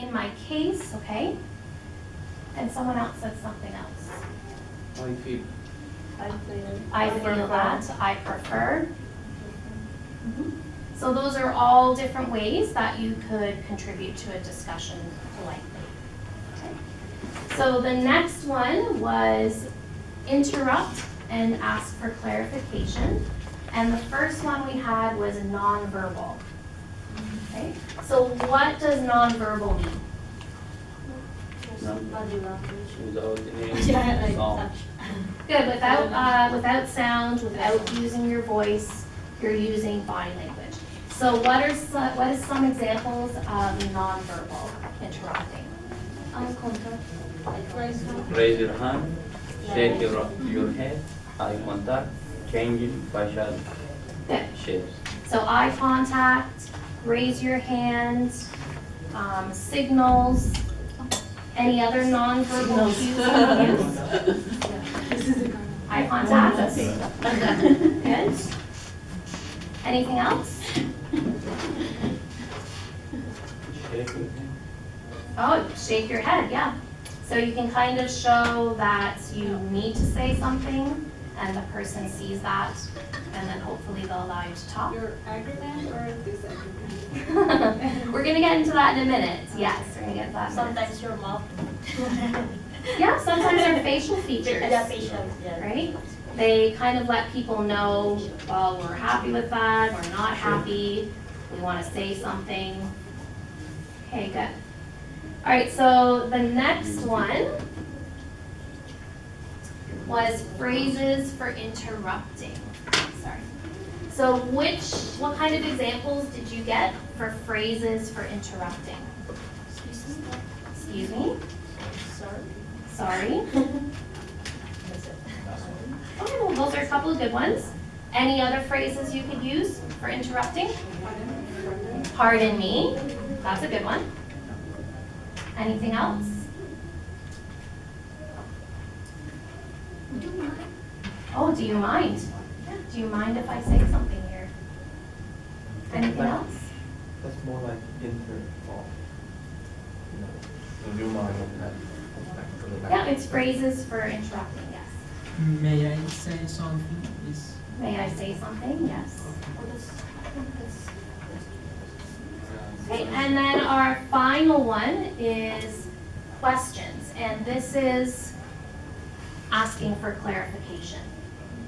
in my case, okay? And someone else said something else. I feel. I feel that, I prefer. So those are all different ways that you could contribute to a discussion politely. Okay. So the next one was interrupt and ask for clarification. And the first one we had was nonverbal. Okay. So what does nonverbal mean? Without any sound. Good, without sound, without using your voice, you're using body language. So what is some examples of nonverbal interrupting? Raise your hand, shake your head, eye contact, changing facial Good. shapes. So eye contact, raise your hand, signals, any other nonverbal cues you use? Eye contact. Good. Anything else? Shake your head. Oh, shake your head, yeah. So you can kind of show that you need to say something and the person sees that, and then hopefully they'll allow you to talk. Your agreement or disagreement? We're gonna get into that in a minute. Yes, we're gonna get to that in a minute. Sometimes your mouth. Yeah, sometimes they're facial features, Yeah, facial, yeah. right? They kind of let people know, well, we're happy with that, we're not happy, we wanna say something. Okay, good. All right, so the next one was phrases for interrupting. Sorry. So what kind of examples did you get for phrases for interrupting? Excuse me? Sorry. Okay, well, those are a couple of good ones. Any other phrases you could use for interrupting? Pardon me. That's a good one. Anything else? Oh, do you mind? Do you mind if I say something here? Anything else? That's more like interval. You know, do you mind on that? Yeah, it's phrases for interrupting, yes. May I say something, please? May I say something? Yes. Okay, and then our final one is questions, and this is asking for clarification,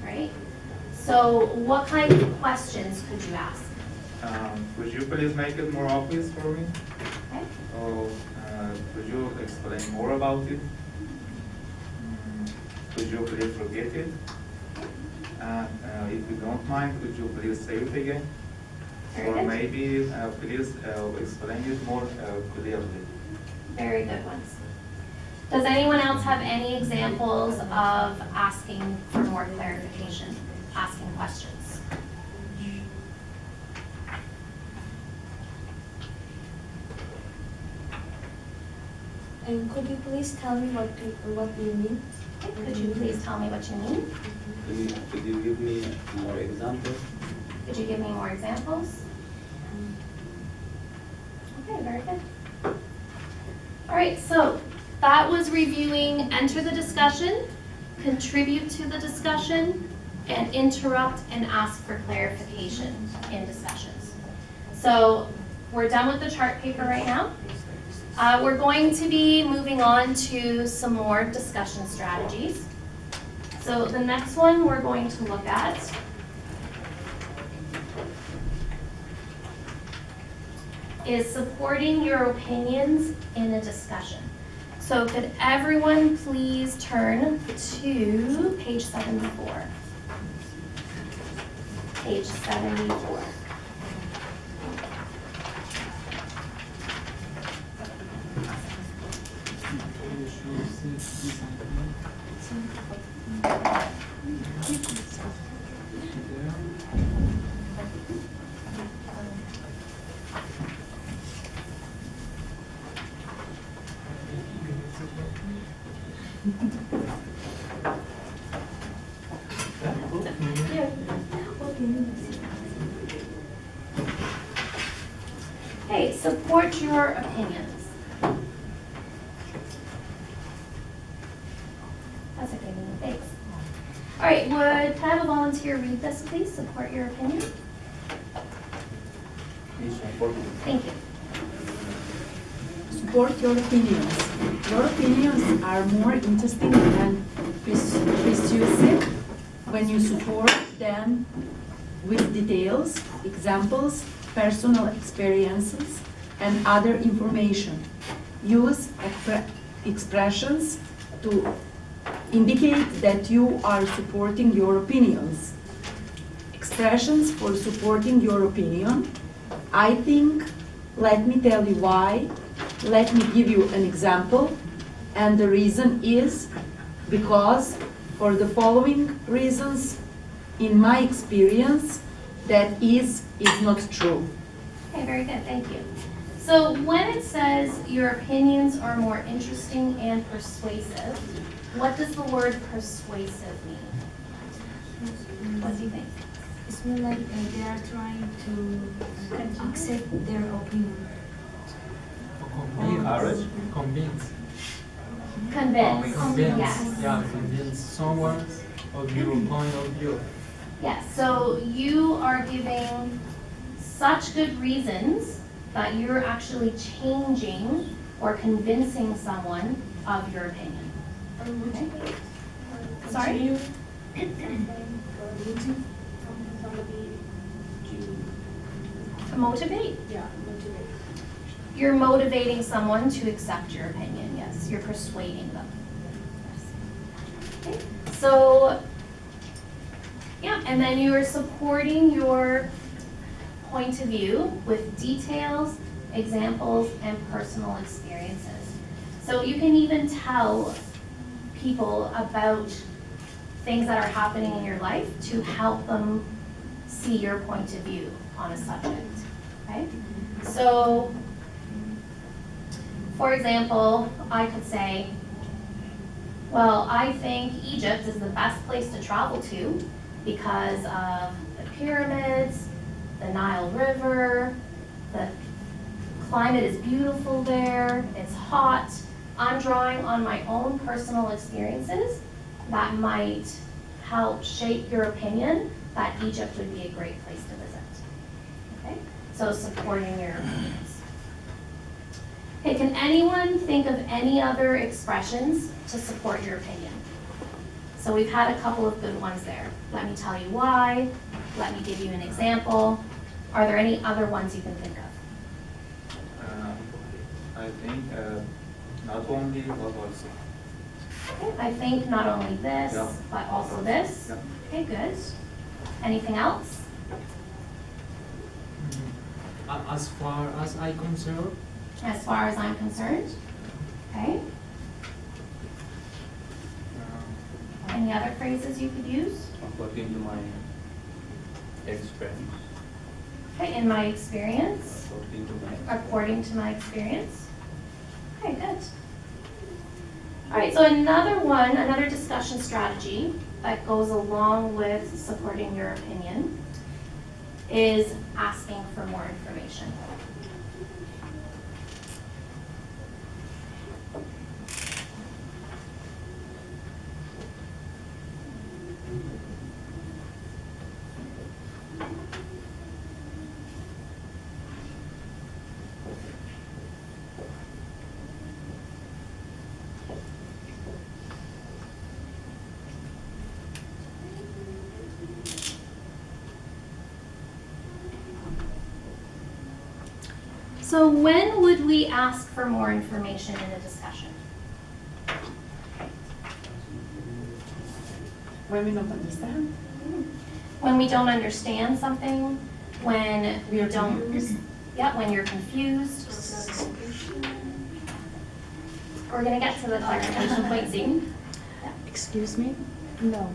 right? So what kind of questions could you ask? Could you please make it more obvious for me? Okay. Or could you explain more about it? Could you please repeat it? If you don't mind, could you please say it again? Very Or good. maybe please explain it more clearly. Very good ones. Does anyone else have any examples of asking for more clarification, asking questions? And could you please tell me what do you mean? Could you please tell me what you mean? Could you give me more examples? Could you give me more examples? Okay, very good. All right, so that was reviewing enter the discussion, contribute to the discussion, and interrupt and ask for clarification in discussions. So we're done with the chart paper right now. We're going to be moving on to some more discussion strategies. So the next one we're going to look at is supporting your opinions in a discussion. So could everyone please turn to page 74? Page 74. Okay, support your opinions. right, would can I have a volunteer read this, please? Support your opinion. Please support. Thank you. Support your opinions. Your opinions are more interesting and persuasive when you support them with details, examples, personal experiences, and other information. Use expressions to indicate that you are supporting your opinions. Expressions for supporting your opinion. I think, let me tell you why, let me give you an example, and the reason is because for the following reasons, in my experience, that is not true. Okay, very good, thank you. So when it says your opinions are more interesting and persuasive, what does the word persuasive mean? What do you think? It's more like they are trying to accept their opinion. Encourage? Convince. Convince. Convince. Yes. Yeah, convince someone of your point of view. Yes, so you are giving such good reasons that you're actually changing or convincing someone of your opinion. Okay. Sorry? To motivate? Yeah, motivate. You're motivating someone to accept your opinion, yes. You're persuading them. Yes. Okay. So, yeah, and then you are supporting your point of view with details, examples, and personal experiences. So you can even tell people about things that are happening in your life to help them see your point of view on a subject, okay? So, for example, I could say, well, I think Egypt is the best place to travel to because of the pyramids, the Nile River, the climate is beautiful there, it's hot. I'm drawing on my own personal experiences that might help shape your opinion that Egypt would be a great place to visit. Okay? So supporting your opinions. Okay, can anyone think of any other expressions to support your opinion? So we've had a couple of good ones there. Let me tell you why. Let me give you an example. Are there any other ones you can think of? I think not only but also. Okay, I think not only this, Yeah. but also this. Yeah. Okay, good. Anything else? As far as I concern, As far as I'm concerned? Okay. Any other phrases you could use? According to my experience. Okay, in my experience, According to my according to my experience. Okay, good. All right, so another discussion strategy that goes along with supporting your opinion is asking for more information. So when would we ask for more information in a discussion? When we don't understand, When we don't understand something, when we don't, yeah, when you're confused. We're gonna get to the clarification point soon. Excuse me? No.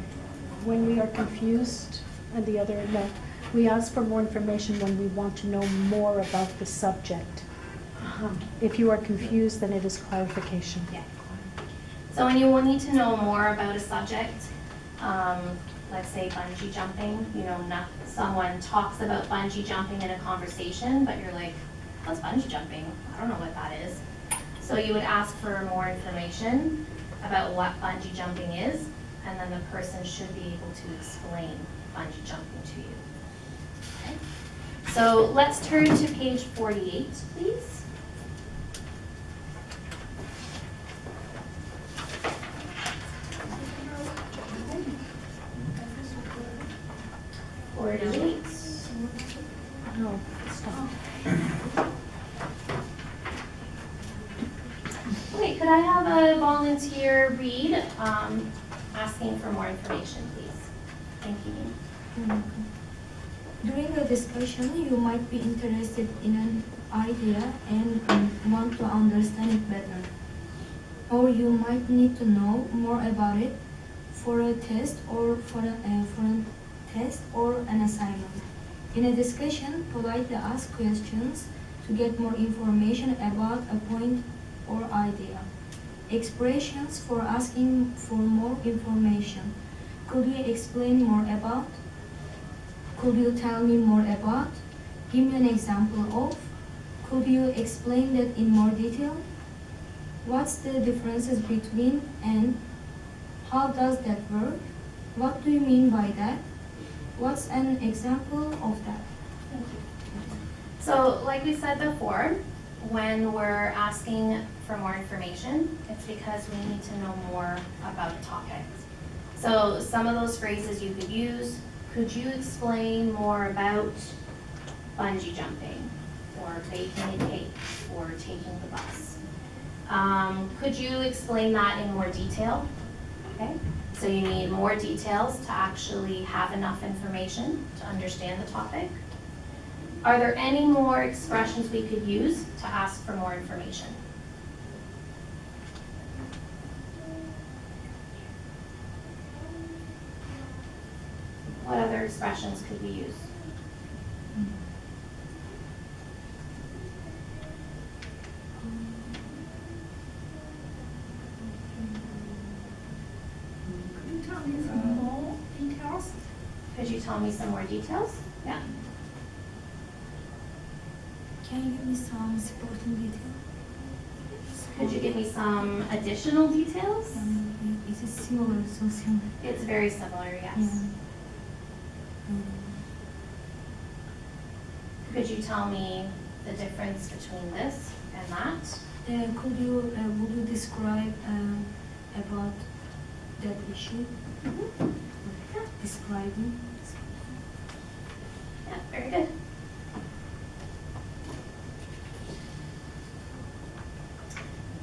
When we are confused and the other, no. We ask for more information when we want to know more about the subject. If you are confused, then it is clarification. Yeah. So when you will need to know more about a subject, let's say bungee jumping, someone talks about bungee jumping in a conversation, but you're like, what's bungee jumping? I don't know what that is. So you would ask for more information about what bungee jumping is, and then the person should be able to explain bungee jumping to you. Okay? So let's turn to page 48, please. No, stop. Okay, could I have a volunteer read, asking for more information, please? Thank you. During a discussion, you might be interested in an idea and want to understand it better. Or you might need to know more about it for a test or for a test or an assignment. In a discussion, politely ask questions to get more information about a point or idea. Expressions for asking for more information. Could you explain more about? Could you tell me more about? Give me an example of. Could you explain that in more detail? What's the differences between and how does that work? What do you mean by that? What's an example of that? So, like we said before, when we're asking for more information, it's because we need to know more about topics. So, some of those phrases you could use: could you explain more about bungee jumping, or baking a cake, or taking the bus? Could you explain that in more detail? Okay, so you need more details to actually have enough information to understand the topic. Are there any more expressions we could use to ask for more information? What other expressions could we use? Could you tell me some more details? Could you tell me some more details? Yeah. Can you give me some supporting details? Could you give me some additional details? Is it similar, so similar? It's very similar, yes. Could you tell me the difference between this and that? Would you describe about that issue? Describing. Yeah, very good.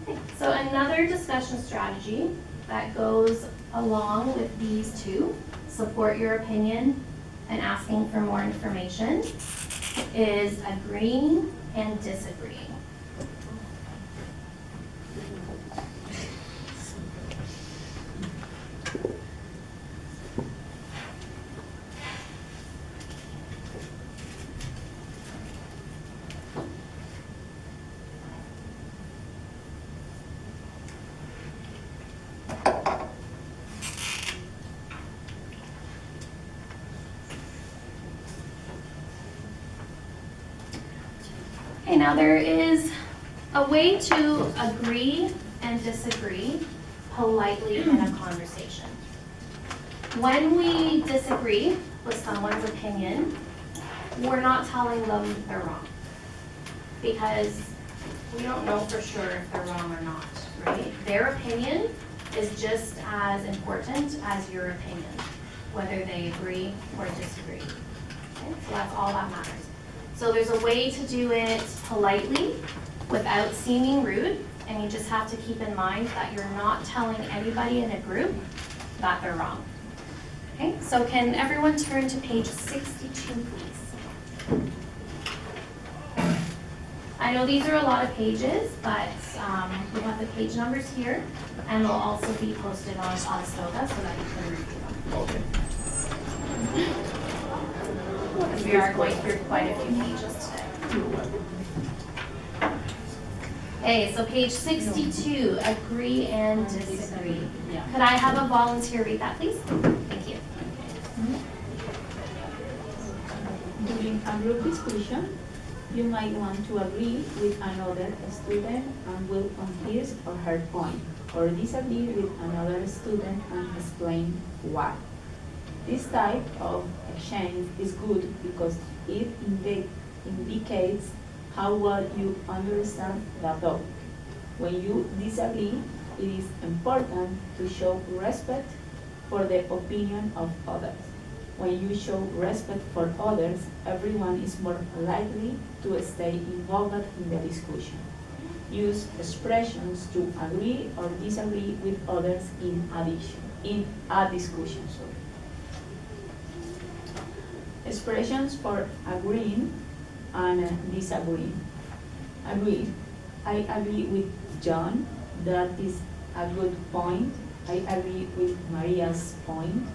Okay, so another discussion strategy that goes along with these two, support your opinion and asking for more information, is agreeing and disagreeing. Okay, now there is a way to agree and disagree politely in a conversation. When we disagree with someone's opinion, we're not telling them they're wrong, because we don't know for sure if they're wrong or not, right? Their opinion is just as important as your opinion, whether they agree or disagree. Okay? So that's all that matters. So there's a way to do it politely without seeming rude, and you just have to keep in mind that you're not telling anybody in a group that they're wrong. Okay, so can everyone turn to page 62, please? I know these are a lot of pages, but we have the page numbers here, and they'll also be posted on Conestoga so that you can review them. Okay. We are going through quite a few pages today. Okay, so page 62, agree and disagree. Could I have a volunteer read that, please? Thank you. During a group discussion, You might want to agree with another student and will on his or her point, or disagree with another student and explain why. This type of exchange is good because it indicates how well you understand the topic. When you disagree, it is important to show respect for the opinion of others. When you show respect for others, everyone is more likely to stay involved in the discussion. Use expressions to agree or disagree with others in a discussion. Expressions for agreeing and disagreeing. Agree. I agree with John. That is a good point. I agree with Maria's point.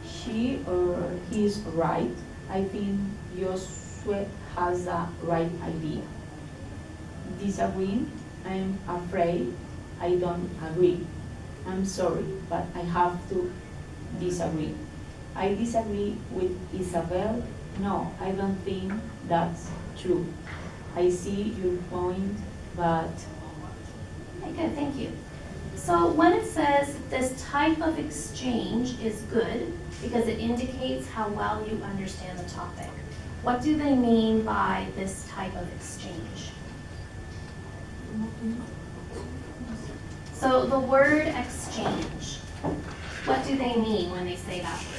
She or he is right. I think Josué has the right idea. Disagreeing. I'm afraid I don't agree. I'm sorry, but I have to disagree. I disagree with Isabel. No, I don't think that's true. I see your point, but... Okay, good, thank you. So when it says this type of exchange is good because it indicates how well you understand the topic, what do they mean by this type of exchange? So the word exchange, what do they mean when they say that word?